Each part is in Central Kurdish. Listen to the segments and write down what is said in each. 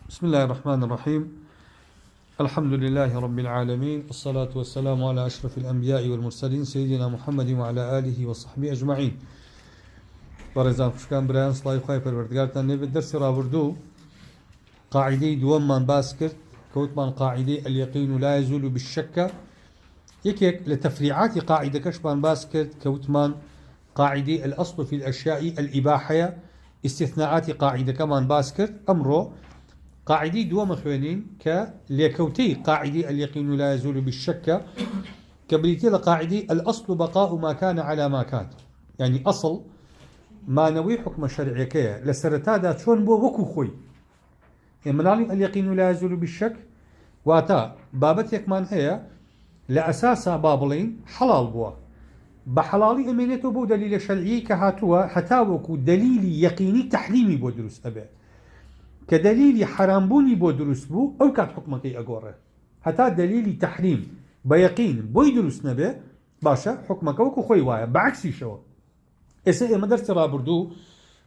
بسم الله الرحمن الرحيم. الحمد لله رب العالمين، الصلاة والسلام على أشرف الأنبياء والمرسلين سيدنا محمد وعلى آله وصحبه أجمعين. ورزان خشكان بريان صلاة خواهي پروردگارتان نبي الدرس رابردو قاعدة دوام من باسكر كوتمان قاعدة اليقين لا يزول بالشك. يكيك لتفريعات قاعدة كشمان باسكر كوتمان قاعدة الأصل في الأشياء الإباحية، استثناءات قاعدة كمان باسكر أمره قاعدة دوام خوانين كليكوتي قاعدة اليقين لا يزول بالشك كبريتي لقاعدة الأصل بقاء ما كان على ما كان. يعني أصل ما نوي حكم شرعي كيه لسرتادا شون بو وكو خوي منالي اليقين لا يزول بالشك واتا بابتك من هي لأساسا بابلين حلال بوا بحلالي أمينته بو دليل شرعي كهاتوا حتى وكو دليل يقيني تحريمي بو دروس أبي كدليل حرامبوني بو دروس بو أو كات حكمك أقوره حتى دليل تحريم بيقين بو دروس نبي باشا حكمك وكو خوي وايا بعكسي شو إسا مدرسة رابردو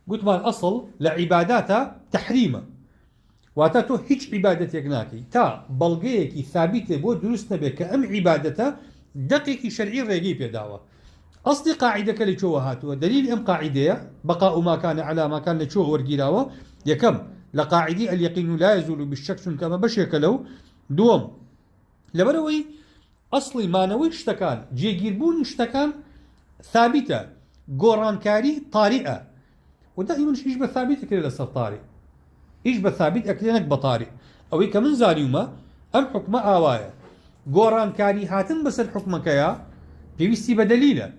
قلت ما الأصل لعباداتها تحريمه واتاتو هيج عبادة يقناكي تا بلغيكي ثابتة بو دروس نبي كأم عبادته دقيقي شرعي ريقي بيداوه أصلي قاعدة كالي شو هاتوا دليل أم قاعدة بقاء ما كان على ما كان لشو ورقيراوه يكم لقاعدة اليقين لا يزول بالشك كما بشيك لو دوم لبروي أصلي ما نوي اشتكان جيجيربون اشتكان ثابتة قرانكاري طارئة ودائما ايش بثابتة كده لسه طارئ ايش بثابت اكلينك بطارئ او كمن زاريوما ام حكم آوايا قرانكاري هاتن بس الحكم كيا بيوستي بدليله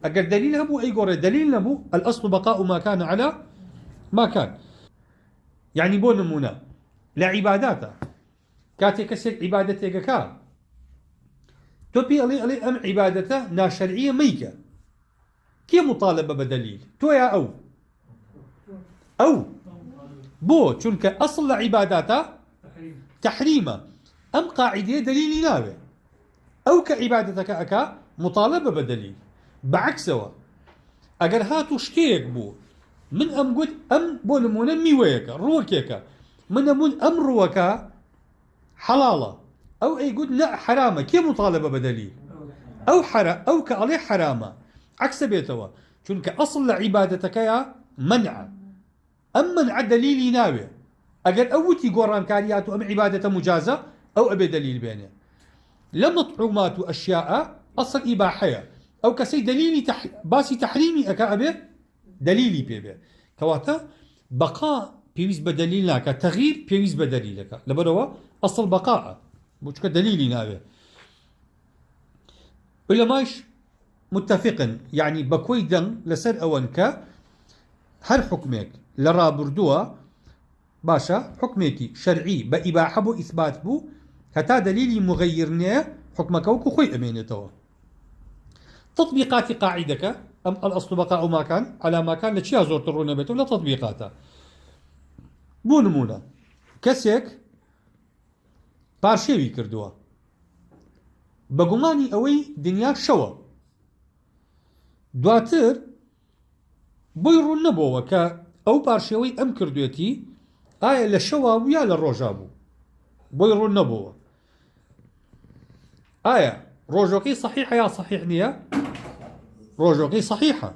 اگر دليل هبو اي قرى دليل نبو الاصل بقاء ما كان على ما كان. يعني بو نمونه لعباداته كاتي كسك عبادتك كا توبي علي ام عبادته ناشرعيه ميكه كي مطالبه بدليل تو يا او بو چونك اصل عباداته تحريمه ام قاعده دليل ناوي او كعبادتك اكا مطالبه بدليل بعكسه اگر هاتو شتيك بو من ام قلت ام بو نمونه ميويكا روكيكا من امون ام روكا حلاله او اي قلت لا حرامه كي مطالبه بدليل او او كالي حرامه عكس بيتوا چونك اصل عبادتك يا منع ام منع دليل ناوي اگر اوتي قران كاريات ام عباده مجازه او ابي دليل بينه لمطعومات اشياء اصل اباحيه او كسي دليلي باسي تحريمي اكا ابي دليلي بيبي كواتا بقاء بيوز بدليل لك تغيير بيوز بدليلك لبروا اصل بقاء بوشك دليلي نابه ولا ماش متفقا يعني بكوي دن لسر اونك هر حكمك لرا بردوا باشا حكمك شرعي بإباحة بو إثبات بو هتا دليلي مغيرني حكمك وكو خوي أمينتوا تطبيقات قاعدك أم الأصل بقاء ما كان على ما كان لشيا زور ترون بيته ولا تطبيقاته بو نمونه كسيك بارشيوي كردوا بقماني اوي دنيا شوا دواتر بيرون نبوه كا او بارشيوي ام كردويتي آية لشوا ويا للروجابو بيرون نبوه آية روجوكي صحيحة يا صحيح نيا روجوكي صحيحة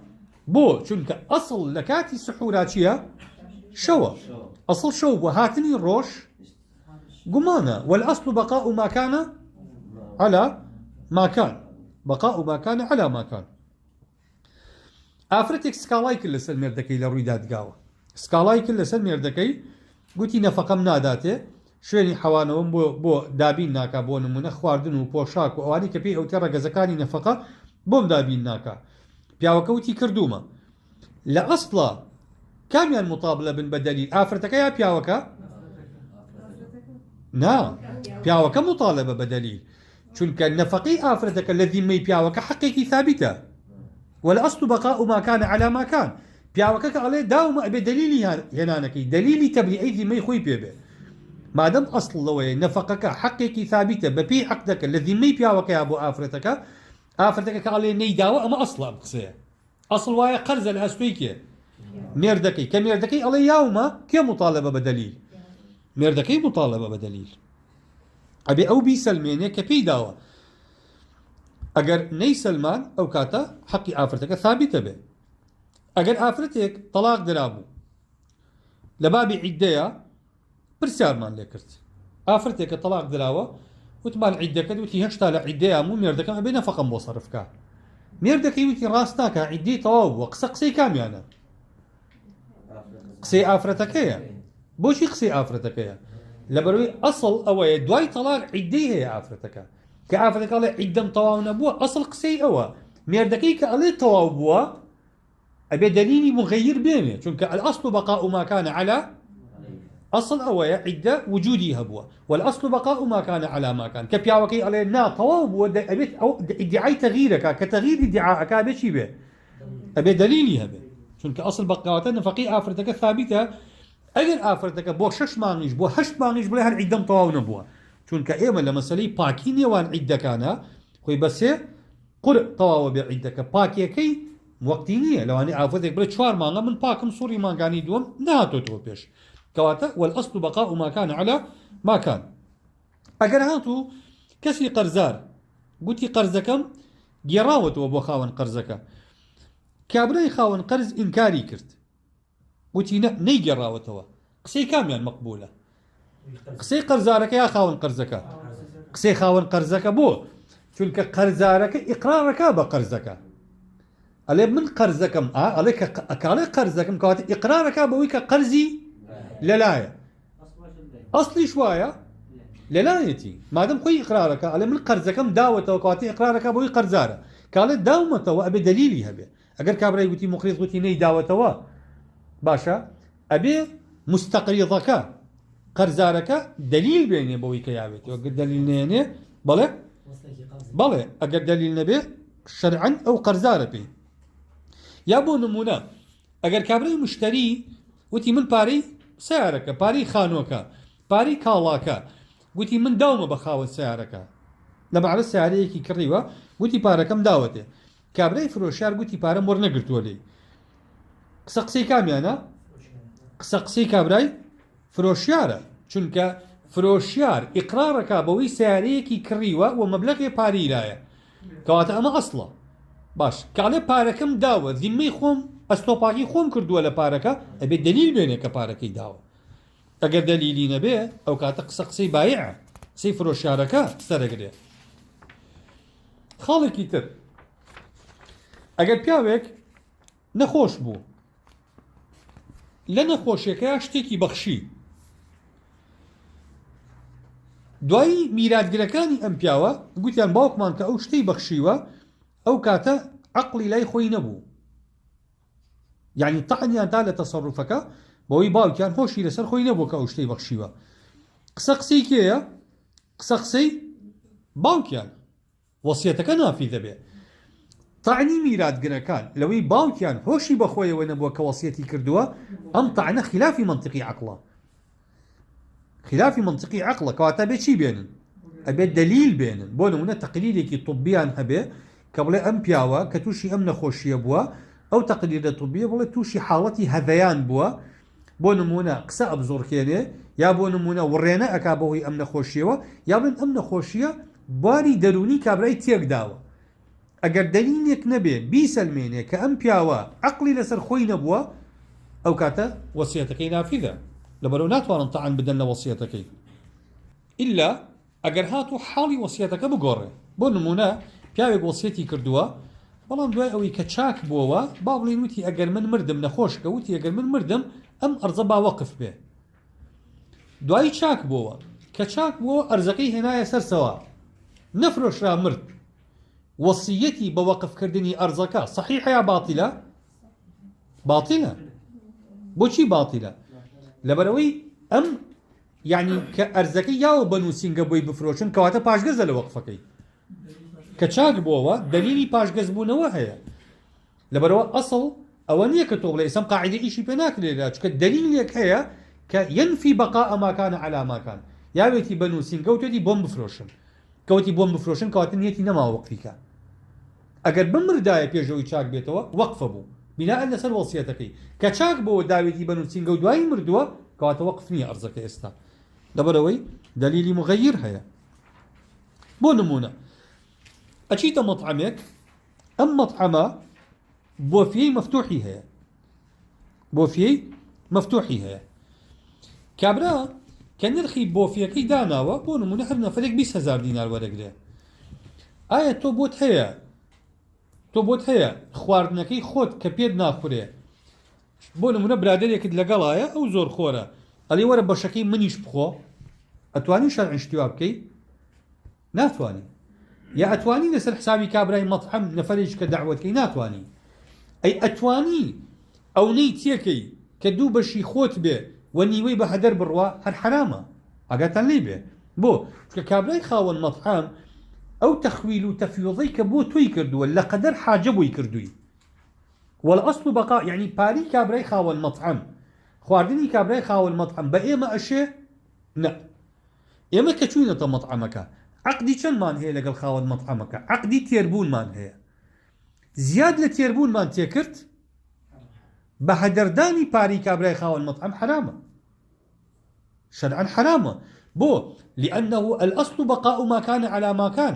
بو چونك أصل لكاتي سحوراتيا شوا أصل شو وهاتني الروش قمانا والأصل بقاء ما كان على ما كان بقاء ما كان على ما كان. أفرتك سكالاي كل سن مردكي لرويدات قاوة سكالاي كل سن مردكي قلتي نفقم ناداته شويني حوانهم بو دابين ناكا بو نمونه خواردن وبوشاك وأواني كبير أو ترى جزكاني نفقة بوم دابين ناكا بياوكوتي كردوما لا أصلا كاميان مطابلة بن بدليل آفرتك يا بياوكا نعم بياوكا مطالبة بدليل چونك النفقي آفرتك الذي مي بياوكا حقيقي ثابتة والأصل بقاء ما كان على ما كان بياوكا عليه داوما بدليلي هنانكي دليلي تبليعي ذي مي خوي بيبه ما دام أصل لوي نفقك حقيقي ثابتة ببي حقك الذي مي بياوكا يا أبو آفرتك عليه نيداوة أما أصلا بقصيه أصل وايا قرز الأسويكي ميردكي كميردكي عليه يوما كي مطالبة بدليل مێردەکەی مطالبە بە دەلیل ئەبێ ئەو بیسەلمێنێ کە پێی داوە ئەگەر نەیسەلمان ئەو کاتە حەقی ئافرەتەکە ثابتە بێ ئەگەر ئافرەتێک تەلاق درابوو لە بابی عیددەیە پرسیارمان لێ کرد ئافرەتێکە تەلاق دراوە وتمان عیددەکەت وتی هێشتا لە عیددەیە و مێردەکەم ئەبێ نەفەقەم بۆ سەرفکە مێردەکەی وتی ڕاست ناکە عیددەی تەواو بووە قسەی کامیانە قسەی ئافرەتەکەیە بۆچی قسەی ئافرەتەکەیە لەبەرەوەی ئەسڵ ئەوەیە دوای تەلاق عیددەی هەیە ئافرەتەکە کە ئافرەتەکە ئەڵێ عیددەم تەواو نەبووە ئەسڵ قسەی ئەوە مێردەکەی کە ئەڵێ تەواو بووە ئەبێ دەلیلی مغەیر بێنێ چونکە الأصل بقاء ما كان على أصل أويا عدة وجودي هبوة والأصل بقاء ما كان على ما كان كبياوكي على نا طواب أبيت أو ادعاء تغييرك كتغيير ادعاءك بشي به أبي دليلي هبه چونك أصل بقاوتنا فقي آفرتك ثابتة أجر آفرتك بو شش مانيش بو هشت مانيش بلا هن عدم طواب نبوه چونك إيما لما سلي باكيني وان عدة كان خوي بس قرء طواب بعدك باكيكي وقتی نییە لەوانەی ئافرەتێک بڵێ 4 مانگە من پاکم سووری مانگانی دووەم نهاتۆتەوە پێش کەواتە والأصل بقاء ما كان على ما كان ئەگەر هاتوو کەسی قەرزار گوتی قەرزەکەم گێڕاوەتەوە بۆ خاوەن قەرزەکە کابرای خاوەن قەرز ئینکاری کرد گوتی نەیگێڕاوەتەوە قسەی کامیان مەقبولە قسەی قەرزارەکە یا خاوەن قەرزەکە قسەی خاوەن قەرزەکە بۆ چونکە قەرزارەکە ئیقرارەکە بە قەرزەکە ئەڵێ من قەرزەکەم ئەڵێ ئەکاڵێ قەرزەکەم کەواتە ئیقرارەکە بەوەی کە قەرزی لەلایە ئەسڵیش وایە لەلایەتی مادەم خۆی ئیقرارەکە ئەڵێ من قەرزەکەم داوەتەوە کەواتە ئیقرارەکە بەوەی قەرزارە کاڵێ داومەتەوە ئەبێ دەلیلی هەبێ ئەگەر کابرای گوتی مقریض گوتی نەی داوەتەوە باشە ئەبێ مستەقریضەکە قەرزارەکە دەلیل بێنێ بەوەی کە یاوێتی ئەگەر دەلیل نێنێ بەڵێ ئەگەر دەلیل نەبێ شەرعەن ئەو قەرزارە پێی یا بۆ نمونە ئەگەر کابرای مشتری وتی من پارەی سیارەکە پارەی خانۆکە پارەی کاڵاکە گوتی من داومە بە خاوەن سیارەکە لەبارە سیارەیەکی کڕیوە گوتی پارەکەم داوەتێ کابرای فرۆشیار گوتی پارەم وەرنەگرتووە لێی قسەی کامیانە قسەی کابرای فرۆشیارە چونکە فرۆشیار ئیقرارەکە بەوەی سیارەیەکی کڕیوە و مەبلەغی پارەی لایە کەواتە ئەمە ئەسڵە باش کاڵێ پارەکەم داوە زیممەی خۆم ئەستۆپاکی خۆم کردووە لە پارەکە ئەبێ دەلیل بێنێ کە پارەکەی داوە ئەگەر دەلیلی نەبێ ئەو کاتە قسەی بایعە قسەی فرۆشیارەکە سەرەگرێ خاڵێکی تر ئەگەر پیاوێک نەخۆش بوو لە نەخۆشیەکە شتێکی بەخشی دوایی میراتگرەکانی ئەم پیاوە گوتیان باوکمان کە ئەو شتەی بەخشیوە ئەو کاتە عەقڵی لای خۆی نەبوو یعنی تەعنیان تا لە تەسەڕوفەکە بەوەی باوکیان هۆشی لەسەر خۆی نەبوو کە ئەو شتەی بەخشیوە قسەی کێیە قسەی باوکیان وەسیەتەکە نافی دەبێ تەعنی میراتگرەکان لەوەی باوکیان هۆشی بەخۆیەوە نەبووە کە وەسیەتی کردووە ئەم تەعنە خلافی منطقی عەقڵە خلافی منطقی عەقڵە کەواتە بێ چی بێنن ئەبێ دەلیل بێنن بۆ نمونە تەقلیدێکی طبیان هەبێ کە بڵێ ئەم پیاوە کە تووشی ئەم نەخۆشیە بووە ئەو تەقلیدە طبیە بڵێ تووشی حاڵەتی هەذەیان بووە بۆ نمونە قسە ئەبزۆرکێنێ یا بۆ نمونە وڕێنە ئەکا بەهۆی ئەم نەخۆشیەوە یا بڵێن ئەم نەخۆشیە باری دەرونی کابرای تێکداوە ئەگەر دەلیلێک نەبێ بیسەلمێنێ کە ئەم پیاوە عەقڵی لەسەر خۆی نەبووە ئەو کاتە وەسیەتەکەی نافیدە لەبەرەوە ناتوانن تەعان بدەن لە وەسیەتەکەی ئیلا ئەگەر هاتوو حاڵی وەسیەتەکە بگۆڕێ بۆ نمونە پیاوێک وەسیەتی کردووە بەڵام دوای ئەوەی کە چاک بووەوە با بڵێن وتی ئەگەر من مردم نەخۆشکە وتی ئەگەر من مردم ئەم ئەرزە با وەقف بێ دوای چاک بووەوە کە چاک بووە ئەرزەکەی هێنایە سەرسەوە نەفرۆشرا مرد وەسیەتی بە وەقفکردنی ئەرزەکە صحیحە یا باتیلە باتیلە بۆچی باتیلە لەبەرەوەی ئەم یعنی کە ئەرزەکەی یاوە بەنووسینگە بۆی بفرۆشن کەواتە پاشگەزە لە وەقفەکەی کە چاک بووەوە دلیلی پاشگەز بوونەوە هەیە لەبەرەوە ئەسڵ ئەوە نییە کە تۆ بڵێ ئێستا قاعیدە ئیشی پێ ناکرێت چونکە دلیلێک هەیە کە ينفي بقاء ما كان على ما كان یاوێتی بەنووسینگە و تێتی بۆم بفرۆشن کەوتی بۆم بفرۆشن کەواتە نیەتی نەما وەقفیکە ئەگەر بمردایە پێشەوەی چاک بێتەوە وەقفە بوو بیناء لەسەر وەسیەتەکەی کە چاک بۆ داوێتی بەنووسینگە و دوایی مردووە کەواتە وەقف نییە ئەرزەکە ئێستا لبروي دليل مغير هيا بو نمونة أشيت مطعمك أم مطعمة بوفيه مفتوحي هيا بوفيه مفتوحي هيا كابرا كان نرخي بوفيه كي داناوا بو نمونة هرنا فريق 20,000 دينار ورقله آية تو بوت هيا خواردنكي خود كبيد ناخوري بو نمونة برادريك لقلايا أو زور خورا اللي ورا بشكي منيش بخو أتواني شرع اشتواب كي ناتواني يا أتواني لسر حسابي كابراي مطعم نفرج كدعوة كي ناتواني أي أتواني أو نيتيكي كدو بشي خوت به ونيوي بهدر بروا هر حرامة أقاتن لي به بو كابراي خاون مطعم أو تخويل وتفيوضي كبو توي كردو ولا قدر حاجة بو يكردوي والأصل بقاء يعني باري كابراي خاون مطعم خواردني كابراي خاون مطعم بأيما أشي لا إما كتوينة مطعمك عقدي چەند مان هەیە لەگەڵ خاوەن مەطعەمەکە عقدی تێربوونمان هەیە زیاد لە تێربوونمان تێکرد بە هەدەردانی پاری کابرای خاوەن مەطعەم حرامە شرعا حرامە بۆ لأنه الأصل بقاء ما كان على ما كان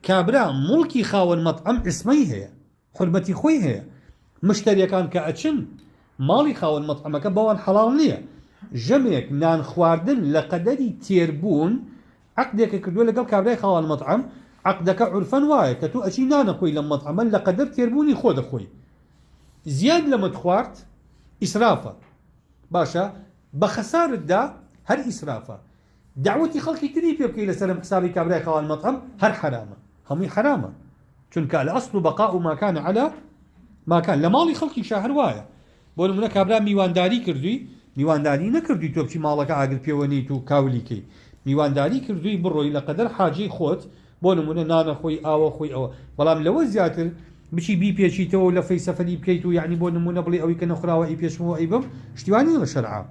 كابرا مڵکی خاوەن مەطعەم عسمەی هەیە حرمەتی خۆی هەیە مشتریەکان کە ئەچن ماڵی خاوەن مەطعەمەکە بەوان حەڵاڵ نییە ژەمێک نان خواردن لە قەدەری تێربوون عقدك كردوه لقل كابراي خاوان مطعم عقدك عرفان واي كتو اشي نانا خوي لما مطعما لقدر تيربوني خود اخوي زياد لما تخوارت اسرافه باشا بخسارة دا هر اسرافه دعوتي خلقي تري بيبكي لسلام حسابي كابراي خاوان مطعم هر حرامه همي حرامه چونك الاصل بقاء ما كان على ما كان لمالي خلقي شاهر واي بقول منك كابرا ميوانداري كردوي ميوانداري نكردوي تو بشي مالك عاقل بيوني تو كاوليكي میوانداری کردووی بڕۆی لە قەدەر حاجەی خۆت بۆ نمونە نانە خۆی ئاوە خۆی ئەوە بەڵام لەوە زیاتر بچی بیپێچیتەوە لە فەی سەفەری بکەیت و یعنی بۆ نمونە بڵێ ئەوەی کە نەخوراوە ئەی پێشمەوە ئەی بم شتیوانی لە شەرعا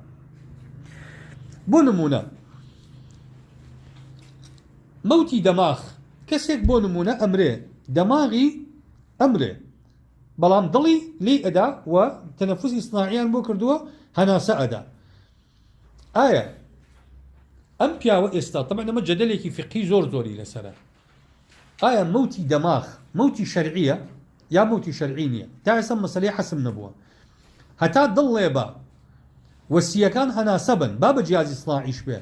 بۆ نمونە مەوتی دەماغ کەسێک بۆ نمونە ئەمرێ دەماغی ئەمرێ بەڵام دڵی لێ ئەدا و تەنەفوسی سناعیان بۆ کردووە هەناسە ئەدا ئایا ئەم پیاوە ئێستا طبعا ئەمە جەدەلێکی فقهی زۆری لەسەرە ئایا مەوتی دەماغ مەوتی شەرعیە یا مەوتی شەرعی نییە تا ئێستا مەسەلەی حەسم نەبووە هەتا دڵ لێ بە وەسیەکان هەناسە بن با بە جیازی سڵاعیش بێ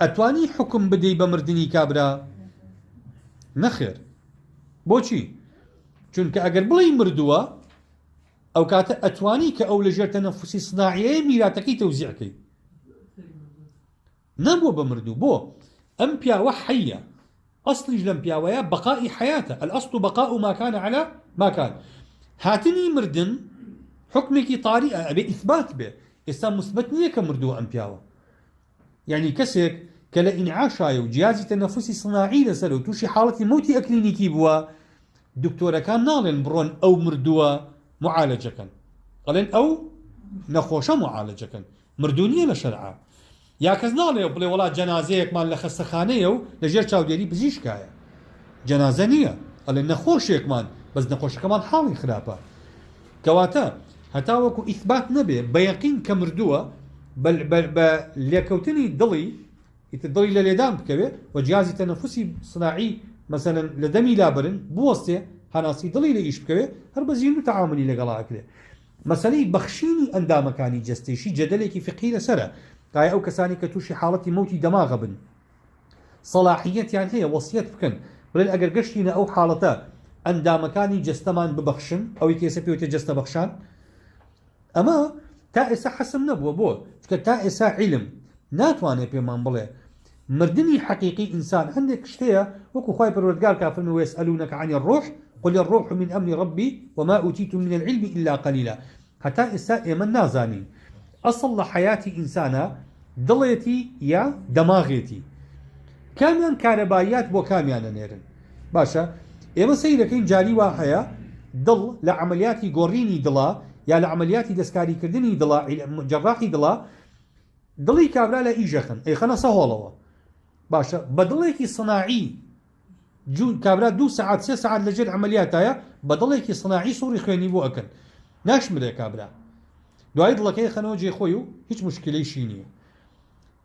ئەتوانی حکم بدەی بە مردنی کابرا نەخێر بۆچی چونکە ئەگەر بڵێی مردووە ئەو کاتە ئەتوانی کە ئەو لەژێر تەنەفوسی سناعیەیە میراتەکەی تەوزیعکەی نبوو بمردو بو ام پیاوە حیە اصلیش لەم پیاوەیە بقائی حیاتە الاصل بقاء ما كان على ما كان هاتنی مردن حکمێکی طاریئە ئەبێ ئیثبات بێ ئێستا مثبت نییە کە مردووە ئەم پیاوە یعنی کەسێک کە لە ئینعاشایە و جیازی تەنەفوسی سناعی لەسەر و تووشی حاڵەتی مەوتی ئەکلینیکی بووە دکتۆرەکان ناڵێن بڕۆن ئەو مردووە معالەجەکەن ئەڵێن ئەو نەخۆشە معالەجەکەن مردوو نییە لە شەرعا یا کەس ناڵێ بڵێ وڵات جەنازەیەکمان لە خەستەخانەیە و لەژێر چاودێری پزیشکایە جەنازە نییە ئەڵێ نەخۆشێکمان بەس نەخۆشەکەمان حاڵی خراپە کەواتە هەتا وەکو ئیثبات نەبێ بە یەقین کە مردووە بە لێکەوتنی دڵی دڵی لە لێدان بکەوێ و جیازی تەنەفوسی سناعی مەسەلەن لە دەمی لابرن بوەستێ هەناسی دڵی لە ئیش بکەوێ هەر بە زیین و تەعاملی لەگەڵا ئەکرێ مەسەلەی بەخشینی ئەندامەکانی جەستەیشی جەدەلێکی فقهی لەسەرە کای ئەو کەسانی کە تووشی حاڵەتی مەوتی دەماغە بن سەلاحیەتیان هەیە وەسیەت بکەن بڵێن ئەگەر گەشتینە ئەو حاڵەتە ئەندامەکانی جەستەمان ببەخشن ئەوەی کە ئێستا پێوتێ جەستە بەخشان ئەمە تا ئێستا حەسم نەبووە بۆ چکە تا ئێستا عیلم ناتوانێت پێمان بڵێ مردنی حەقیقی ئینسان هەندێک شتەیە وەکو خوای پەروەردگار کافرن و یەسئەلونەکە عەنی الڕوح قل الروح من أمر ربي وما أوتيتم من العلم إلا قليلا هەتا ئێستا ئێمە نازانین ئەسڵ لە حەیاتی ئینسانە دڵێتی یا دەماغێتی کامیان کارەباییات بۆ کامیانە نێرن باشە ئێمە سەیرەکەین جاری وا هەیە دڵ لە عەمەلیاتی گۆڕینی دڵە یا لە عەمەلیاتی دەستکاریکردنی دڵە جەراحی دڵە دڵی کابرا لە ئیژەخن ئەیخەنە سەهۆڵەوە باشە بە دڵێکی سناعی کابرا 2 ساعات 3 ساعات لەژێر عەمەلیاتایە بە دڵێکی سناعی سووڕی خوێنی بۆ ئەکەن ناشمرێ کابرا دوای دڵەکەی خەنەوە جێ خۆی و هیچ مشکلەیشی نییە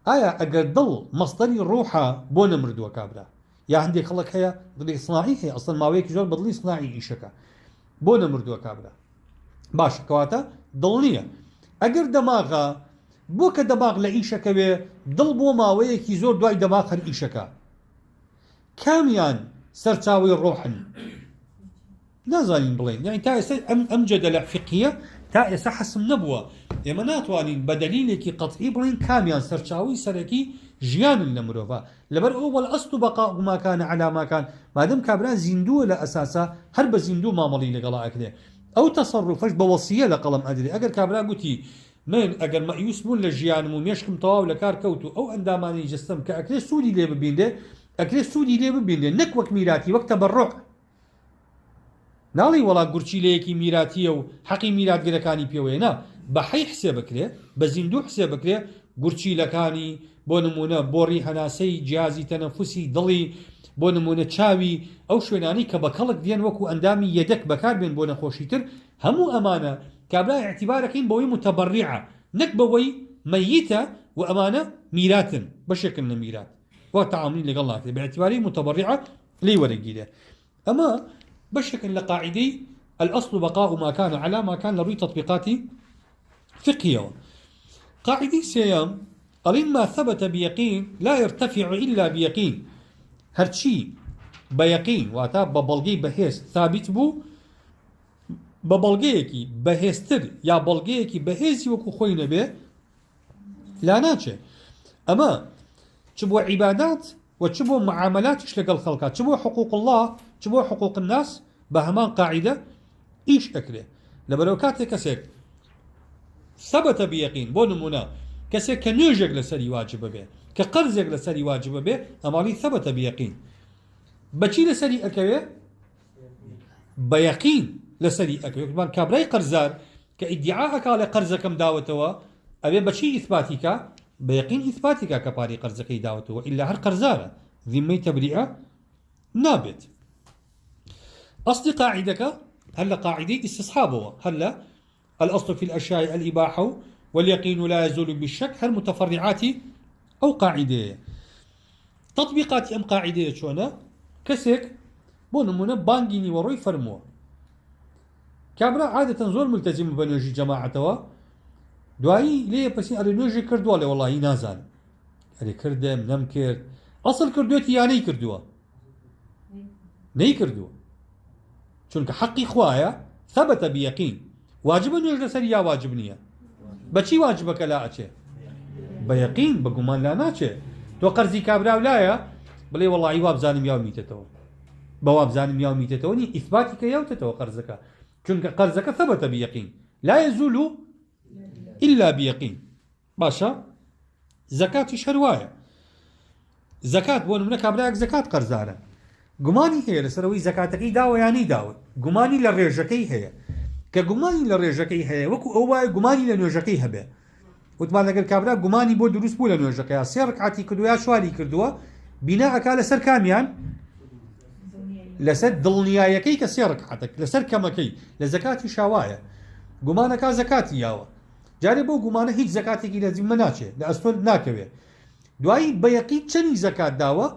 ئایا ئەگەر دڵ مەستەری ڕوحە بۆ نەمردووە کابرا یا هەندێک خەڵک هەیە دڵی سناعی هەیە ئەسڵ ماوەیەکی زۆر بەدڵی سناعی ئیشەکە بۆ نەمردووە کابرا باشە کەواتە دڵ نییە ئەگەر دەماغە بۆ کە دەماغ لە ئیشەکەوێ دڵ بۆ ماوەیەکی زۆر دوای دەماغ هەر ئیشەکە کامیان سەرچاوی ڕۆحن نازانین بڵێن یعنی تا ئێستا ئەم جەدەلە فقهیە تا ئێستا حەسم نەبووە ئێمە ناتوانین بە دەلیلێکی قەتعی بڵین کامیان سەرچاوی سەرەکی ژیانن لە مرۆڤ لەبەر ئەو وەڵئەسڵ بەقاء ما کان عەلی ما کان مادەم کابرا زیندووە لە ئەساسا هەر بە زیندوو مامەڵی لەگەڵا ئەکرێ ئەو تەسەڕوفەش بە وەسیە لە قەڵەم ئەدرێ ئەگەر کابرا گوتی من ئەگەر مەئیوس بوون لە ژیانم و مێشکم تەواو لە کار کەوت و ئەو ئەندامانی جەستەم کە ئەکرێ سوودی لێ ببیندێ ئەکرێ سوودی لێ ببیندێ نەک وەک میراتی وەک تەبەڕوع ناڵی وڵا گورچی لەیەکی میراتیە و حەقی میراتگەرەکانی پێوەیە نا بە حەی حسێ بکرێ بە زیندوو حسێ بکرێ گورچیلەکانی بۆ نمونە بۆڕی هەناسەی جیازی تەنەفوسی دڵی بۆ نمونە چاوی ئەو شوێنانی کە بە کەڵک دێن وەکو ئەندامی یەدەک بەکار بێن بۆ نەخۆشیتر هەموو ئەمانە کابرا اعتیبارەکەین بەوەی متەبەڕیعە نەک بەوەی مەیتە و ئەمانە میراتن بەشێکن لە میرات وە تەعاملی لەگەڵ ناکرێت بەاعتیباری متەبەڕیعە لێی وەرەگیرێ ئەمە بشكل لقاعدي الأصل بقاء ما كان على ما كان لروي تطبيقات فقهية قاعدي سيام ألين ما ثبت بيقين لا يرتفع إلا بيقين هرشي بيقين واتا ببلغي بهيس ثابت بو ببلغيكي بهيستر يا بلغيكي بهيسي وكو خوينه به لا ناتشه أما تبو عبادات وتشبه معاملات لقى الخلقات تشبه حقوق الله تشبه حقوق الناس بهمان قاعدة إيش أكله لبروكات كسيك ثبت بيقين بونمونا كسيك كنوجك لسري واجب به كقرزك لسري واجب به أمالي ثبت بيقين بچي لسري أكوه بيقين لسري أكوه كمان كابراي قرزار كإدعاءك على قرزكم داوتوا أبي بچي إثباتك بيقين إثباتك كباري قرزك داوته وإلا هر قرزارة ذمي تبرئة نابت أصل قاعدك هلا قاعدة استصحابه هلا الأصل في الأشياء الإباحة واليقين لا يزول بالشك هل متفرعات أو قاعدة تطبيقات أم قاعدة شونا كسك بونمونا بانجيني وروي فرمو كابرا عادة زور ملتزم بنوجي جماعته دوایی لێ پرسی ئەرێ نوێژی کردووە لێ وەڵاهی نازانم ئەرێ کردم نەم کرد ئەسڵ کردوێتی یا نەی کردووە نەی کردووە چونکە حەقی خوایە ثەبەتە بیەقین واجبە نوێژ لەسەری یا واجب نییە بەچی واجبەکە لا ئەچێ بە یەقین بە گومان لا ناچێ تۆ قەرزی کابراو لایە بڵێ وەڵاهی وا بزانم یا میتێتەوە بە وا بزانم یا میتێتەوە نی ئیثباتی کە یاوتێتەوە قەرزەکە چونکە قەرزەکە ثەبەتە بیەقین لا يزول إلا بيقين باشا زكاة شرواية زكاة بون منك أبراك زكاة قرزارة قماني هي لسروي زكاتكي داوة يعني داوة قماني للرجكي هي كقماني للرجكي هي وكو أواي قماني لنوجكي هبه وتمان لقل كابرا قماني بو دروس بو لنوجكي سير ركعتي كردويا شواري كردوا بناءك على سر كاميان لسر ضلنيايكي كسير ركعتك لسر كمكي لزكاة شواية قمانك زكاتي ياوة جاري بو گومانە هیچ زکاتێکی لە زیممە ناچێت لە ئەستۆ ناکەوێت دوایی بەیەقین چەندی زکات داوە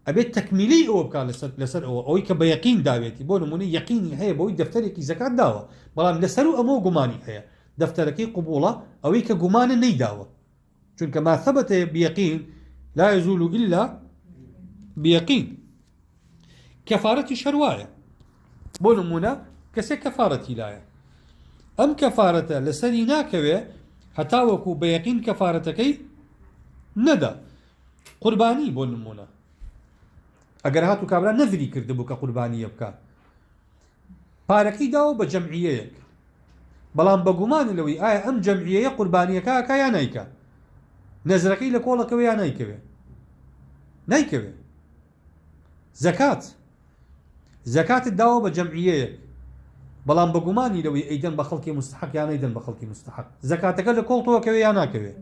ئەبێت تەکمیلی ئەوە بکات لەسەر ئەوە ئەوەی کە بەیەقین داوێتی بۆ نمونە یەقینی هەیە بۆی دەفتەرێکی زکات داوە بەڵام لەسەر و ئەمە گومانی هەیە دەفتەرەکەی قبوڵە ئەوەی کە گومانە نەیداوە چونکە ما ثبت بيقين لا يزول إلا بيقين كفارة شرواية بۆ نمونە کەسێک کەفارەتی لایە ئەم کەفارەتە لەسەری ناکەوێ هەتا وەکو بە یەقین کەفارەتەکەی نەدا قوربانی بۆ نمونە ئەگەر هاتوو کابرا نەذری کردبوو کە قوربانیە بکە پارەکەی داوە بە جەمعیەیەک بەڵام بە گومانە لەوەی ئایا ئەم جەمعیەیە قوربانیەکە ئاکا یا نایکە نەزرەکەی لە کۆڵەکەوە یا نایکەوێ زەکاتت داوە بە جەمعیەیەک بەڵام بە گومانی لەوەی ئەیدەن بە خەڵکی مستحق یان ئەیدەن بە خەڵکی مستحق زەکاتەکە لە کۆڵتەوەکەوێ یا ناکەوێ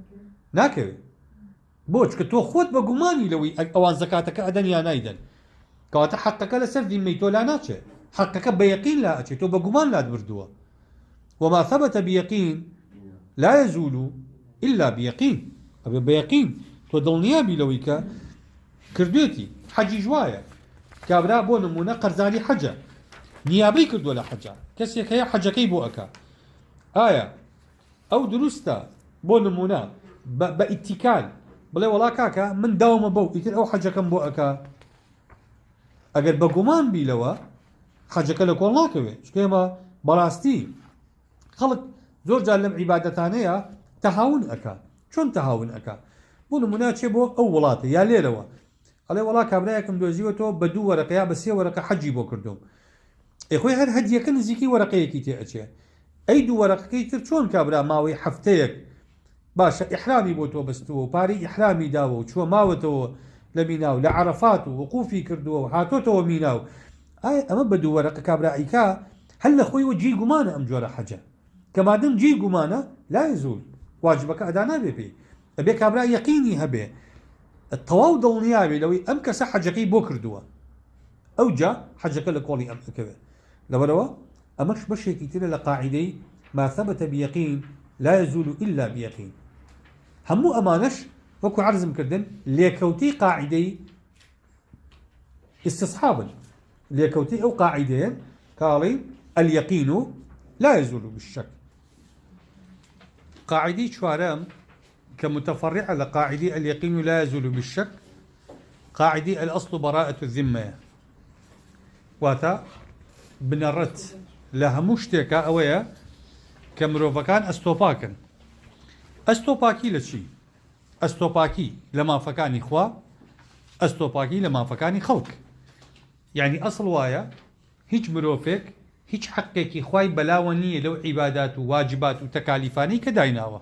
بۆ چکە تۆ خۆت بە گومانی لەوەی ئەوان زەکاتەکە ئەدەن یا نایدەن کەواتە حەقەکە لەسەر دیمەی تۆ لا ناچێت حەقەکە بە یەقین لا ئەچێت تۆ بە گومان لات بردووە وما ثبت بيقين لا يزول إلا بيقين أبي بيقين تۆ دڵنیابی لەوەی کە کردوێتی حەجی جوایە کابرا بۆ نمونە قەرزانی حەجە نیابەی کردووە لە حەجە کەسێک هەیە حەجەکەی بۆ ئەکا ئایا ئەو دروستە بۆ نمونە بە ئیتیکال بڵێ وەڵا کاکە من داومە بەو ئیتر ئەو حەجەکەم بۆ ئەکا ئەگەر بە گومان بیلەوە حەجەکە لە کۆڵ ناکەوێت چکە ئێمە بەڕاستی خەڵک زۆر جار لەم عیبادەتانەیە تەهاون ئەکا چۆن تەهاون ئەکا بۆ نمونە چێ بۆ ئەو وڵاتە یا لێرەوە ئەڵێ وەڵا کابرایەکم دۆزیوەتەوە بە 2 وەرەقە یا بە 3 وەرەقە حەجی بۆ کردوم خۆی هەر هەدیەکە نزیکی وەرەقەیەکی تێ ئەچێ ئەی 2 وەرەقەکەی تر چۆن کابرا ماوەی هەفتەیەک باشە ئیحرامی بۆ تۆ بەستووە و پارەی ئیحرامی داوە و چووە ماوەتەوە لە میناو لە عەرەفات و وقوفی کردووە و هاتۆتەوە میناو ئایا ئەمە بە 2 وەرەقە کابراییکا هەل لە خۆیەوە جێی گومانە ئەم جۆرە حەجە کە مادەم جێی گومانە لا يزول واجبەکە ئەدا نابێ پێی ئەبێ کابرا یەقینی هەبێ تەواو دڵنیابێ لەوەی ئەم کەسە حەجەکەی بۆ کردووە ئەو جا حەجەکە لە کۆڵی ئەم ئەکەوێت لەبەرەوە ئەمەش بەشێکی ترە لە قاعیدەی ما ثبت بيقين لا يزول إلا بيقين هەموو ئەمانەش وەکو عەرزم کردن لێکەوتەی قاعیدەی استصحابن لێکەوتەی ئەو قاعیدەیە کاڵی اليقين لا يزول بالشك قاعدة شوارم كمتفرعة لقاعدة اليقين لا يزول بالشك قاعدة الأصل براءة الذمة واتا بنرت لها مشتكى أويا كمروفكان أستوباكن أستوباكي لشي أستوباكي لما فكاني إخوة أستوباكي لما فكاني خلق يعني أصل وايا هيج مروفك هیچ حقێکی خوای بەلاوە نییە لەو عیبادات و واجبات و تەکالیفانەی کە دایناوە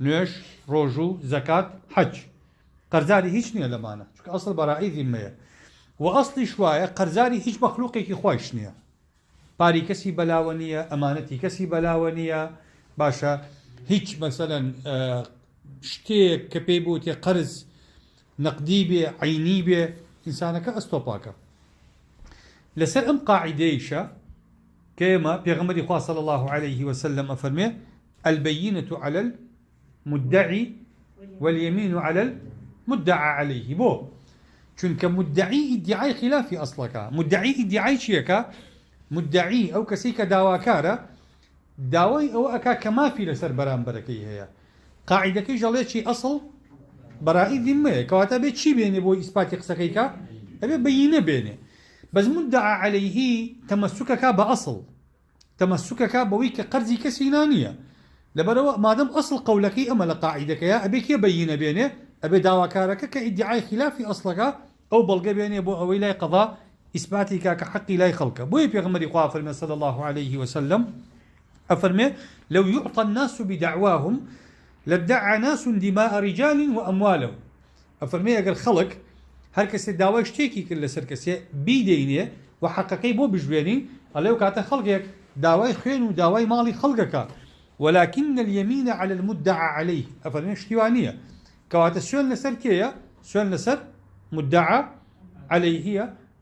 نوێژ ڕۆژ و زەکات حەج قەرزاری هیچ نییە لەمانە چونکە ئەسڵ بەڕایی ذیمەیە و ئەسڵیش وایە قەرزاری هیچ مەخلوقێکی خوایش نییە پاری کەسی بەلاوە نییە ئەمانەتی کەسی بەلاوە نییە باشە هیچ مەسەلەن شتێک کە پێی بوتێ قەرز نەقدی بێ عینی بێ ئینسانەکە ئەستۆپاکە لەسەر ئەم قاعیدەیشە كما بيغمر إخوة صلى الله عليه وسلم أفرمي البينة على المدعي واليمين على المدعى عليه بو چونك مدعي ادعاء خلافي أصلك مدعي ادعاء شيكا مدعي أو كسيك داواكارا داوي أو أكا كما في لسر برام بركي هي قاعدة كي جاليت شي أصل برائي ذمة كواتا بيت شي بيني بو إثبات قسكيكا أبي بينه بينه بس مدعى عليه تمسكك بأصل تمسكك بويك قرزي كسينانية لبروا ما دام أصل قولك أما لقاعدك يا أبيك يبين بينه أبي دعواكارك كادعاء خلاف أصلك أو بلغ بينه بو أو لا قضاء إثباتك كحق لا خلق بوي بيغمر قافر صلى الله عليه وسلم أفرمي لو يعطى الناس بدعواهم لادعى ناس دماء رجال وأموالهم أفرمي أقل خلق هر کسی داوای شتێکی کرد لەسەر کەسێ بیدەینێ و حەقەکەی بۆ بژوێنین ئەڵێ کاتە خەڵکێک داوای خوێن و داوای ماڵی خەڵکەکە ولكن اليمين على المدعى عليه ئەفەرمێ شتیوانیە کەواتە سوێن لەسەر کێیە سوێن لەسەر مدعى عليه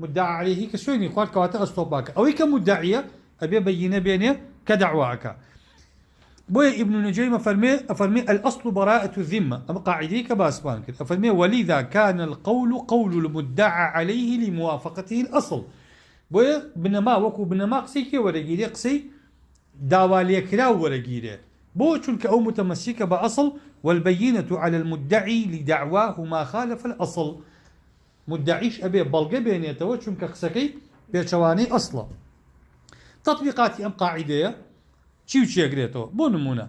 مدعى عليه کە سوێنی خوارد کەواتە ئەستۆپاکە ئەوەی کە مدعیە ئەبێ بەینە بێنێ کە دەعواکە بوي ابن نجيم أفرمي الأصل براءة الذمة أما قاعدة كباسبان كده أفرمي ولذا كان القول قول المدعى عليه لموافقته الأصل بوي بنما وكو بنما قسي كي ورقيري قسي داوالي كراو ورقيري بو چونك أو متمسكة بأصل والبينة على المدعي لدعواه ما خالف الأصل مدعيش أبي بلغة بينيته چونك قسكي بيشواني أصلا تطبيقاتي أم قاعدة چی چێگرێتەوە بۆ نمونە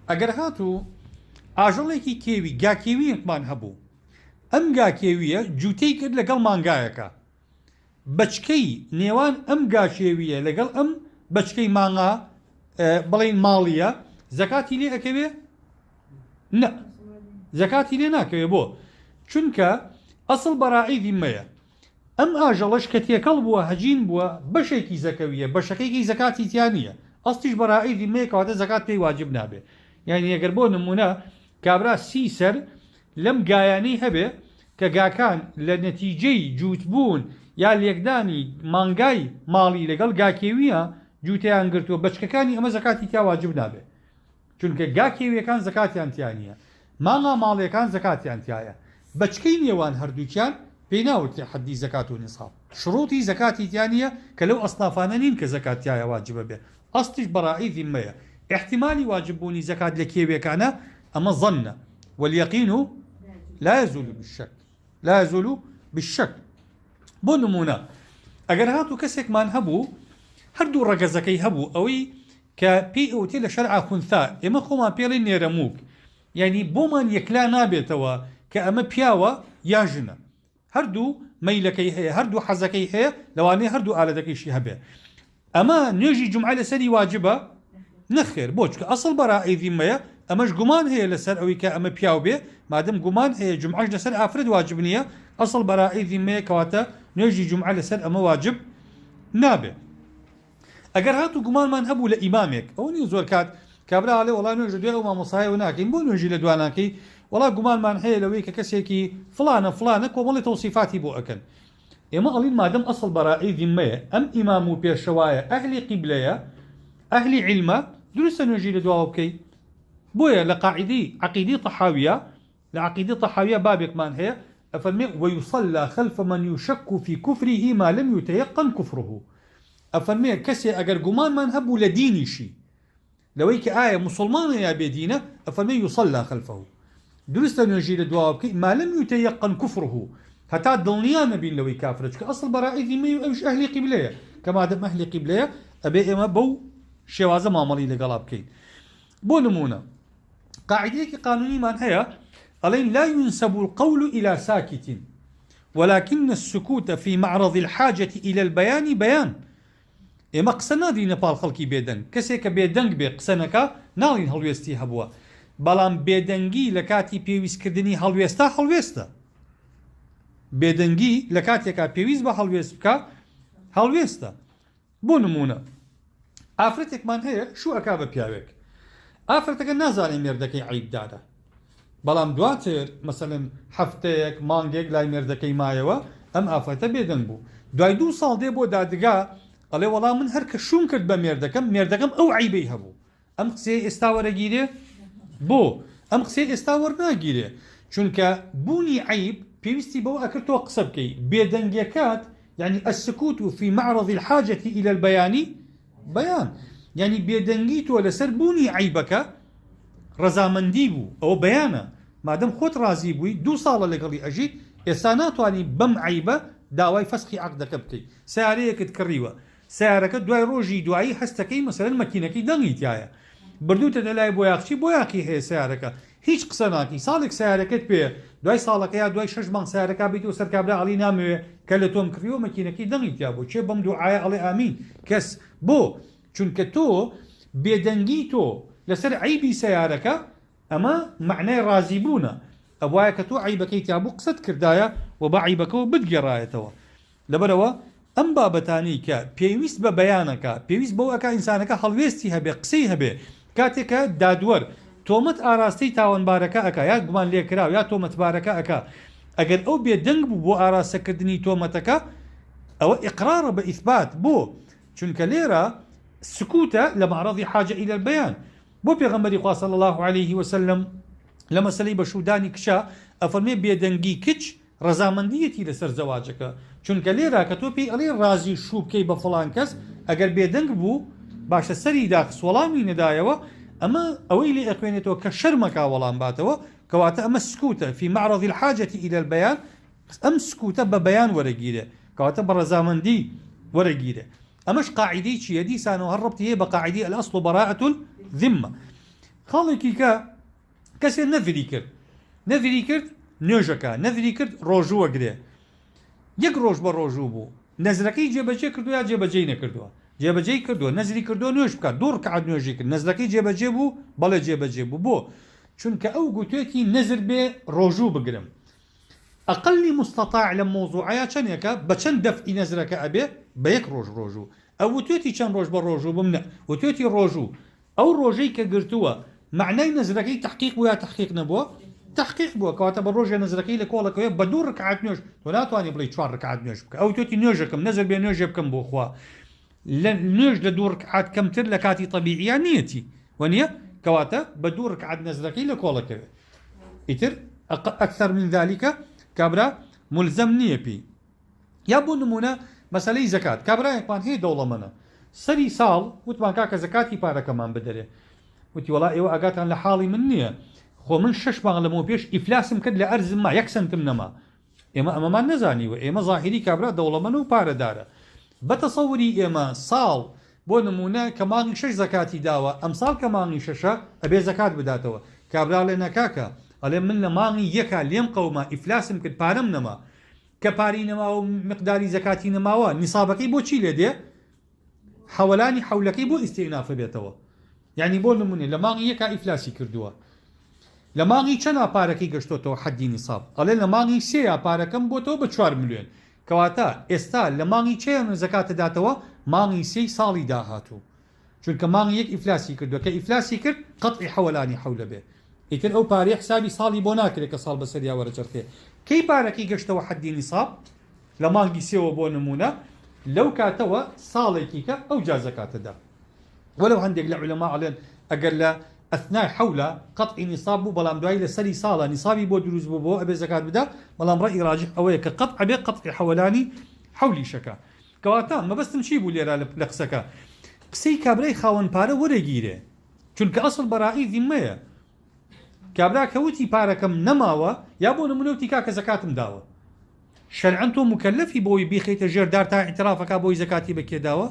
ئەگەر هاتوو ئاژەڵێکی کێوی گاکێویەکمان هەبوو ئەم گاکێویە جوتەی کرد لەگەڵ مانگایەکە بەچکەی نێوان ئەم گاکێویە لەگەڵ ئەم بەچکەی مانگا بڵێن ماڵیە زەکاتی لێ ئەکەوێ نە زەکاتی لێ ناکەوێ بۆ چونکە ئەسڵ بەڕاعی ذیممەیە ئەم ئاژەڵەش کە تێکەڵ بووە هەجین بووە بەشێکی زەکەویە بەشەکەیکی زەکاتی تیانە ئەستیش بەڕایی ذیممەیە کەواتە زەکات پێی واجب نابێ یعنی ئەگەر بۆ نمونە کابرا 30 سەر لەم گایانەی هەبێ کە گاکان لە نەتیجەی جووتبوون یا لێکدانی مانگای ماڵی لەگەڵ گاکێویە جووتیان گرتووە بەچکەکانی ئەمە زەکاتی تیا واجب نابێ چونکە گاکێویەکان زەکاتیان تیانە ماڵا ماڵیەکان زەکاتیان تایە بەچکەی نێوان هەردووکیان پێی ناوتی حەدی زەکات و نیساب شروطی زەکاتی تیانە کە لەو ئەسنافانە نین کە زەکاتیایە واجبە بێ ئەستیش بەڕائی ذیمەیە احتیمالی واجببوونی زەکات لە کێوێکانە ئەمە ظەنە واليقين لا يزول بالشك لا يزول بالشك بۆ نمونە ئەگەر هاتوو کەسێکمان هەبوو هەردوو ڕەگەزەکەی هەبوو ئەوەی کە پێی ئەوتێ لە شەرعا خونثا ئێمە خۆمان پێڵی نێرەمووک یعنی بۆمان یەکلا نابێتەوە کە ئەمە پیاوە یا ژنە هەردوو مەیلەکەی هەیە هەردوو حەزەکەی هەیە لەوانەیە هەردوو ئالەتەکەیشی هەبێ ئەمە نوێژی جومعە لەسەری واجبە نەخێر بۆ چکە ئەسڵ بەڕائەی ذیمەیە ئەمەش گومان هەیە لەسەر ئەوەی کە ئەمە پیاو بێ مادەم گومان هەیە جومعەش لەسەر ئافرەت واجب نییە ئەسڵ بەڕائەی ذیمەیە کەواتە نوێژی جومعە لەسەر ئەمە واجب نابێ ئەگەر هاتوو گومانمان هەبوو لە ئیمامێک ئەو نی زۆر کات کابرا ئاڵێ وەڵا نوێژ دوێ ئەو مامۆسایە ناکەین بۆ نوێژی لە دواناکەی وەڵا گومانمان هەیە لەوەی کە کەسێکی فلانە کۆمەڵی تەوسیفاتی بۆ ئەکەن ئێمە ئەڵین مادەم ئەسڵ بەڕائەی ذیمەیە ئەم ئیمام و پێشەوایە ئەهلی قیبلەیە ئەهلی عیلمە دروستە نوێژی لە دواوە بکەی بۆیە لە قاعدەی عەقیدەی طەحاویە لە عەقیدەی طەحاویە بابێکمان هەیە ئەفەرمێ ويصلى خلف من يشك في كفره ما لم يتيقن كفره ئەفەرمێ کەسێ ئەگەر گومانمان هەبوو لە دینیشی لەوەی کە ئایا مسلمانە یا بێدینە ئەفەرمێ يصلى خلفه دروستە نوێژی لە دواوە بکەی ما لم يتيقن كفره هەتا دڵنیا نەبین لەوەی کافرە چکە ئەسڵ بەڕائەی ذیمەی و ئەوش ئەهلی قیبلەیە کە مادەم ئەهلی قیبلەیە ئەبێ ئێمە بەو شێوازە مامەڵی لەگەڵا بکەین بۆ نمونە قاعدەیەکی قانونیمان هەیە ئەڵێن لا ينسب القول إلى ساكت ولكن السكوت في معرض الحاجة إلى البيان بيان ئێمە قسە نادینە پاڵ خەڵکی بێدەنگ کەسێک کە بێدەنگ بێ قسەنەکە ناڵین هەڵوێستی هەبووە بەڵام بێدەنگی لە کاتی پێویستکردنی هەڵوێستە بێدەنگی لە کاتێکا پێویست بە هەڵوێست بکە هەڵوێستە بۆ نمونە ئافرەتێکمان هەیە شو ئەکا بە پیاوێک ئافرەتەکە نازانێ مێردەکەی عیبدارە بەڵام دواتر مەسەلەن هەفتەیەک مانگێک لای مێردەکەی مایەوە ئەم ئافرەتە بێدەنگ بوو دوای 2 ساڵ دێ بۆ دادگا ئەڵێ وەڵام من هەر کە شوم کرد بە مێردەکەم ئەو عیبەی هەبوو ئەم قسەی ئێستا وەرەگیرێ بۆ ئەم قسەی ئێستا وەرناگیرێ چونکە بوونی عیب پێویستی بەو ئەکرد تۆ قسە بکەی بێدەنگیەکات يعني السكوت في معرض الحاجة إلى البيان بيان يعني بێدەنگی تۆ لەسەر بوونی عیبەکە ڕەزامەندی بوو ئەوە بەیانە مادەم خۆت رازی بووی 2 ساڵە لەگەڵی ئەژیت ئێستا ناتوانانی بەم عیبە داوای فەسخی عەقدەکە بکەیت سیارەیەکت کڕیوە سیارەکە دوای ڕۆژی دوایی هەستەکەی مەسەلەن مەکینەکەی دەنگی تایە بردووتە دەلای بۆیاخچی بۆیاقی هەیە سیارەکە هیچ قسە ناکەی ساڵێک سیارەکەت پێ دوای ساڵەکە یا دوای 6 مانگ سیارەکە بیت و سەرکابرا ئەڵی نامەوێ کە لە تۆم کڕیوە مەکینەکەی دەنگی تیا بوو چێ بەم دوعایە ئەڵێ ئامین کەس بۆ چونکە تۆ بێدەنگی تۆ لەسەر عیبی سیارەکە ئەمە معنای رازی بوونە ئەوایە کە تۆ عیبەکەی تیا بوو قسەت کردایە و بە عیبەکەەوە بتگێڕایەتەوە لەبەرەوە ئەم بابەتانی کە پێویست بە بەیانەکە پێویست بەو ئەکا ئینسانەکە هەڵوێستی هەبێ قسەی هەبێ کاتێکە دادوەر تۆمەت ئاراستەی تاوانبارەکە ئەکا یا گومان لێکراو یا تۆمەتبارەکە ئەکا ئەگەر ئەو بێدەنگ بوو بۆ ئاراستەکردنی تۆمەتەکە ئەوە ئیقرارە بە ئیثبات بۆ چونکە لێرە سکوتە لە معرضی حاجە إلى البيان بۆ پێغەمبەری خوا صلی الله عليه وسلم لە مەسەلەی بەشودانی کچە ئەفەرمێ بێدەنگی کچ ڕەزامەندیەتی لەسەر زەواجەکە چونکە لێرە کە تۆ پێی ئەڵێ رازی شوو بکەی بە فڵان کەس ئەگەر بێدەنگ بوو باشە سەری داخس وەڵامی نەدایەوە ئەمە ئەوەی لێ ئەخوێنێتەوە کە شەرمەکا وەڵام باتەوە کەواتە ئەمە سکوتە في معرض الحاجة إلى البيان ئەم سکوتە بە بەیان وەرەگیرێ کەواتە بە ڕەزامەندی وەرەگیرێ ئەمەش قاعدەی چیە دیسانەوە هەر ڕەبتی هەیە بە قاعدەی الأصل براءة الذمة خاڵێکی کە کەسێ نەذری کرد نوێژەکە نەذری کرد ڕۆژوو وەگرێ یەک ڕۆژ بە ڕۆژوو بوو نەزرەکەی جێبەجێ کردو یا جێبەجێی نەکردووە جێبەجێی کردووە نەزری کردو نوێژ بکات 2 ڕکعات نوێژی کرد نەزرەکەی جێبەجێ بوو بەڵێ جێبەجێ بوو بۆ چونکە ئەو گوتوێتی نەزر بێ ڕۆژوو بگرم ئەقلی مستەطاع لە مۆزوعەیە چەندێکە بە چەند دەفعی نەزرەکە ئەبێ بە 1 ڕۆژ ڕۆژوو ئەو وتوێتی چەند ڕۆژ بە ڕۆژوو بمنە وتوێتی ڕۆژوو ئەو ڕۆژەی کە گرتووە معنای نەزرەکەی تحقیق بوو یا تحقیق نەبووە تحقیق بووە کەواتە بە ڕۆژێ نەزرەکەی لە کۆڵەکەوێ بە 2 ڕکعات نوێژ تۆ ناتوانێ بڵێ 4 ڕکعات نوێژ بکە ئەو توێتی نوێژەکەم نەزر بێ نوێژێ بکەم بۆ خوا نوێژ لە 2 ڕکعات کەمتر لە کاتی طەبیعیە نیەتی وەنیە کەواتە بە 2 ڕکعات نەزرەکەی لە کۆڵەکەوێ إتر أكثر من ذلك كابرا ملزم نيبي يا بو نمونە مەسەلەی زەکات کابراایەکمان هەیە دەوڵەمەنە سەری ساڵ وتمان کاکە زەکاتی پارەکەمان بدەرێ وتی وەڵا ئێوە ئاگاتان لە حاڵی من نییە خۆ من 6 مانگ لەمەوە پێش ئیفلاسم کرد لە ئەرزم ما 1 سنتم نەما ئێمە ئەمەمان نەزانیوە ئێمە زاهیری کابرا دەوڵەمەنە و پارەدارە بەتەسەوری ئێمە ساڵ بۆ نمونە کە مانگی 6 زەکاتی داوە ئەم ساڵ کە مانگی 6 ئەبێ زەکات بداتەوە کابرا لێ نەکاکە ئەڵێ من لە مانگی یەکە لێم قەوما ئیفلاسم کرد پارەم نەما کە پاری نەما و مقداری زەکاتی نەماوە نیسابەکەی بۆ چی لێ دێ حەوەلانی حەولەکەی بۆ ئیستینافە بێتەوە یعنی بۆ نمونێ لە مانگی یەکە ئیفلاسی کردووە لە مانگی چەند پارەکەی گەشتۆتەوە حەدی نیساب ئەڵێ لە مانگی 3 پارەکەم بۆتەوە بە 4 ملیۆن کەواتە ئێستا لە مانگی چێن زەکاتە داتەوە مانگی 3 ساڵی داهاتوو چونکە مانگی یەک ئیفلاسی کردووە کە ئیفلاسی کرد قەتعی حەوەلانی حەولە بێ ئیتر ئەو پارەی حسابی ساڵی بۆ ناکرێت کە ساڵ بەسەریا وەرەچەرخێ کەی پارەکەی گەشتەوە حەدی نیساب لە مانگی 3 بۆ نمونە لەو کاتەوە ساڵێکی کە ئەو جا زەکاتەدا وەلەو هەندێک لە عولەما ئەڵێن ئەگەر لە ئەثنای حەولە قەتعی نیساب بوو بەڵام دوای لە سەری ساڵە نیسابی بۆ دروست بوو بۆ ئەبێ زەکات بدا بەڵام ڕەئی ڕاجح ئەوەیە کە قەتع بێ قەتعی حەوەلانی حەولی شەکە کەواتە مەبەستم چی بوو لێرە لە قسەکە قسەی کابرای خاوەن پارە وەرەگیرێ چونکە ئەسڵ بەڕائی ذیممەیە کابرا کەوتی پارەکەم نەماوە یا بۆ نمونەوتی کاکە زەکاتم داوە شەرعەن تۆ مکەلەفی بۆی بیخیتە ژێردار تا ئیترافەکە بۆی زەکاتی بەکێداوە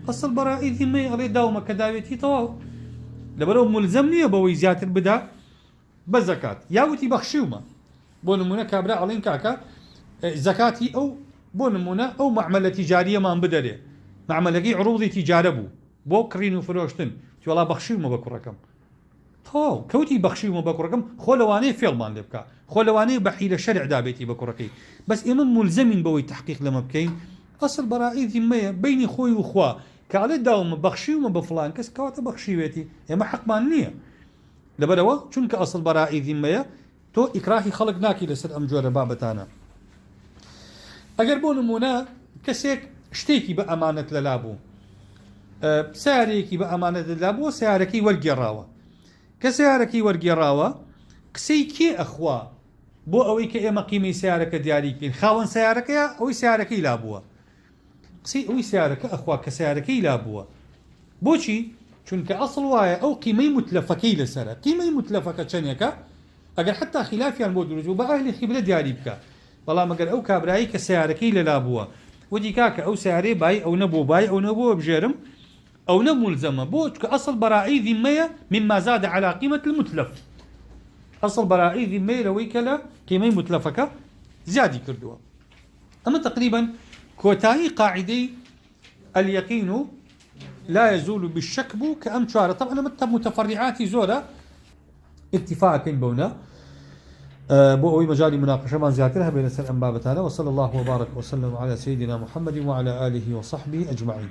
ئەسڵ بەڕائی ذیممەیە ئەڵێ داومە کە داوێتی تەواو لەبەرەوە ملزەم نییە بەوەی زیاتر بدا بە زەکات یاوتی بەخشیومە بۆ نمونە کابرا ئەڵێن کاکە زەکاتی ئەو بۆ نمونە ئەو مەعمەلە تیجاریەمان بدەرێ مەعمەلەکەی عروضی تیجارە بوو بۆ کڕین و فرۆشتن وڵا بەخشیومە بە کوڕەکەم تەواو کەوتی بەخشیومە بە کوڕەکەم خۆ لەوانەیە فێڵمان لێ بکە خۆ لەوانەیە بەحیلە شەرعدا بێتی بە کوڕەکەی بەس ئێمە ملزەمین بەوەی تحقیق لەمە بکەین ئەسڵ بەڕائی ذیممەیە بینی خۆی و خوا کە ئەڵێ داومە بەخشیومە بە فڵان کەس کەواتە بەخشیوێتی ئێمە حەقمان نییە لەبەرەوە چونکە ئەسڵ بەڕائی ذیممەیە تۆ ئیکراهی خەڵک ناکی لەسەر ئەم جۆرە بابەتانە ئەگەر بۆ نمونە کەسێک شتێکی بە ئەمانەت لەلا بوو سیارەیەکی بە ئەمانەت لەلا بووە سیارەکەی وەرگێڕاوە کە سیارەکەی وەرگێڕاوە قسەی کێ ئەخوا بۆ ئەوەی کە ئێمە قیمەی سیارەکە دیاری بکەین خاوەن سیارەکەیە ئەوەی سیارەکەی لا بووە قسەی ئەوەی سیارەکە ئەخوا کە سیارەکەی لا بووە بۆچی چونکە ئەسڵ وایە ئەو قیمەی متلەفەکەی لەسەرە قیمەی متلەفەکە چەندێکە ئەگەر حتا خلافیان بۆ دروست بوو بە ئەهلی خیبرە دیاری بکە بەڵام ئەگەر ئەو کابرایی کە سیارەکەی لەلا بووە وتی کاکە ئەو سیارەی بای ئەو نەبوو بای ئەو نەبووە بژێرم ئەو نەمولزەمە بۆ چکە ئەسڵ بەڕائی ذیممەیە مما زاد على قيمة المتلف ئەسڵ بەڕائی ذیممەیە لەوەی کە لە قیمەی متلەفەکە زیادی کردووە ئەمە تقریبا کۆتایی قاعدەی اليقين لا يزول بالشك بوو کە ئەم چوارە طبعا ئەمە متفرعاتی زۆرە اتفاقین بوونا بۆ ئەوەی مەجالی مناقشەمان زیاتر هەبێ لەسەر ئەم بابەتانە وصلى الله وبارك وسلم على سيدنا محمد وعلى آله وصحبه أجمعين